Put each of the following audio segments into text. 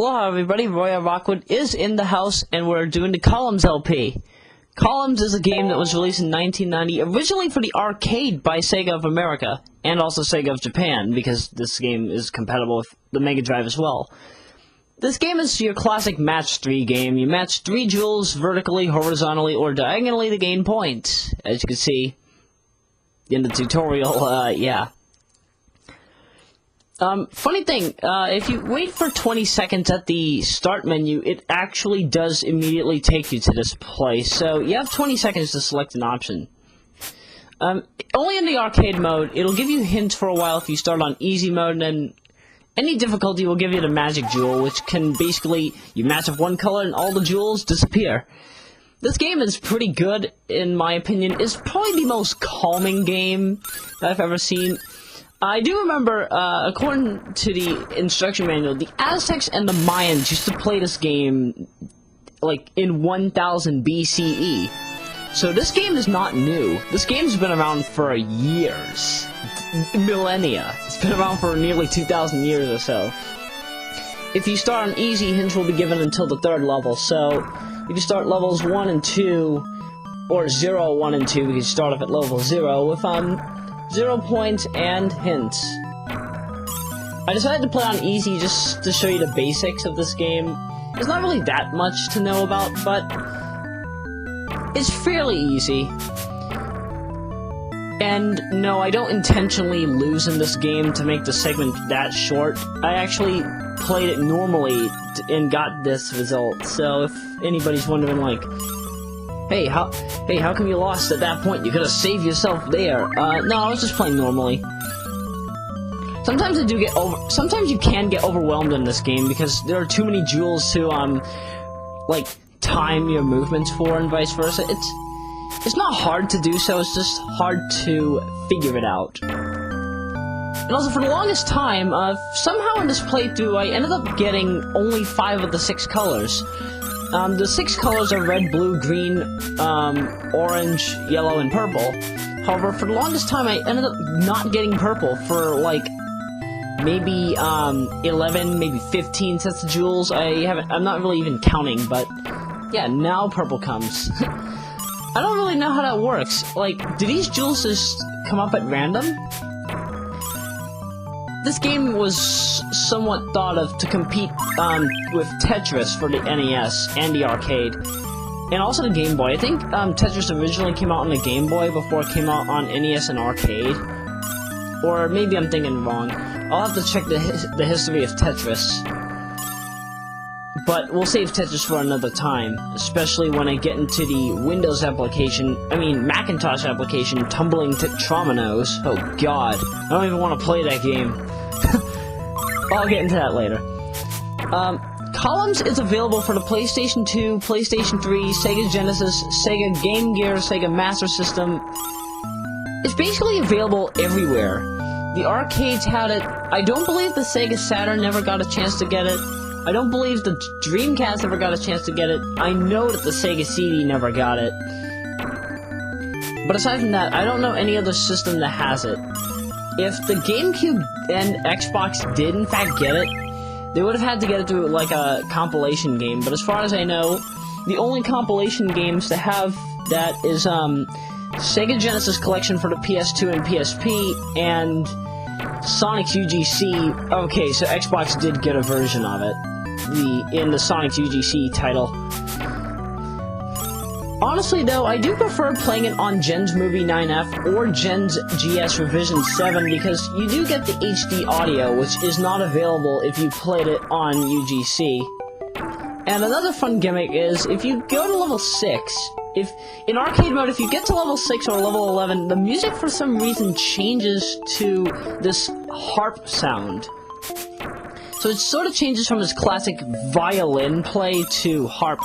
Hello everybody, Royal Rockwood is in the house, and we're doing the Columns LP. Columns is a game that was released in 1990, originally for the arcade by Sega of America, and also Sega of Japan, because this game is compatible with the Mega Drive as well. This game is your classic match 3 game. You match 3 jewels vertically, horizontally, or diagonally to gain points. As you can see in the tutorial, yeah. Funny thing, if you wait for 20 seconds at the start menu, it actually does immediately take you to this place, so you have 20 seconds to select an option. Only in the arcade mode, it'll give you hints for a while if you start on easy mode, and then any difficulty will give you the magic jewel, which can basically, you match up one color and all the jewels disappear. This game is pretty good, in my opinion. It's probably the most calming game that I've ever seen. I do remember, according to the instruction manual, the Aztecs and the Mayans used to play this game, like, in 1000 BCE. So this game is not new. This game's been around for years. Millennia. It's been around for nearly 2,000 years or so. If you start on easy, hints will be given until the 3rd level, so you can start levels 1 and 2, or 0, 1, and 2, because you start off at level 0 with, 0 points and hints. I decided to play on easy just to show you the basics of this game. There's not really that much to know about, but it's fairly easy. And no, I don't intentionally lose in this game to make the segment that short. I actually played it normally and got this result. So if anybody's wondering, like, Hey, how come you lost at that point? You could have saved yourself there. No, I was just playing normally. Sometimes sometimes you can get overwhelmed in this game because there are too many jewels to, like, time your movements for and vice versa. It's not hard to do so, it's just hard to figure it out. And also, for the longest time, somehow in this playthrough, I ended up getting only 5 of the 6 colors. The 6 colors are red, blue, green, orange, yellow, and purple. However, for the longest time, I ended up not getting purple for, like, maybe, 11, maybe 15 sets of jewels. I'm not really even counting, but, yeah, now purple comes. I don't really know how that works. Like, do these jewels just come up at random? This game was somewhat thought of to compete with Tetris for the NES and the arcade, and also the Game Boy. I think Tetris originally came out on the Game Boy before it came out on NES and arcade, or maybe I'm thinking wrong. I'll have to check the history of Tetris, but we'll save Tetris for another time, especially when I get into the Windows application, Macintosh application, Tumbling Tetrominos. Oh god, I don't even want to play that game. I'll get into that later. Columns is available for the PlayStation 2, PlayStation 3, Sega Genesis, Sega Game Gear, Sega Master System. It's basically available everywhere. The arcades had it. I don't believe the Sega Saturn ever got a chance to get it. I don't believe the Dreamcast ever got a chance to get it. I know that the Sega CD never got it. But aside from that, I don't know any other system that has it. If the GameCube and Xbox did in fact get it, they would have had to get it through, like, a compilation game. But as far as I know, the only compilation games to have that is, Sega Genesis Collection for the PS2 and PSP, and Sonic UGC. Okay, so Xbox did get a version of it. In the Sonic UGC title. Honestly, though, I do prefer playing it on Gen's Movie 9F or Gen's GS Revision 7 because you do get the HD audio, which is not available if you played it on UGC. And another fun gimmick is, if you go to level 6, in arcade mode, if you get to level 6 or level 11, the music for some reason changes to this harp sound. So it sort of changes from this classic violin play to harp.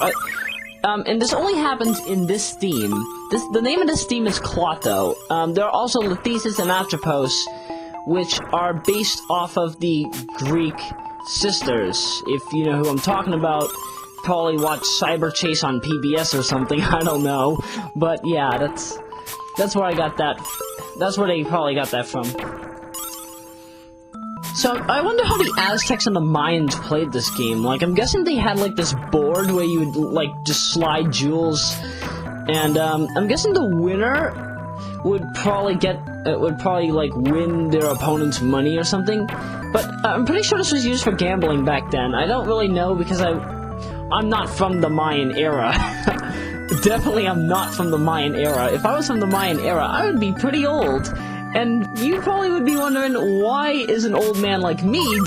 And this only happens in this theme. The name of this theme is Clotho. There are also Lethesis and Atropos, which are based off of the Greek sisters. If you know who I'm talking about, probably watch Cyber Chase on PBS or something, I don't know. But yeah, that's where I got that. That's where they probably got that from. So, I wonder how the Aztecs and the Mayans played this game. Like, I'm guessing they had, like, this board where you would, like, just slide jewels. And, I'm guessing the winner would probably like, win their opponent's money or something. But, I'm pretty sure this was used for gambling back then. I don't really know because I'm not from the Mayan era. Definitely I'm not from the Mayan era. If I was from the Mayan era, I would be pretty old. And you probably would be wondering, why is an old man like me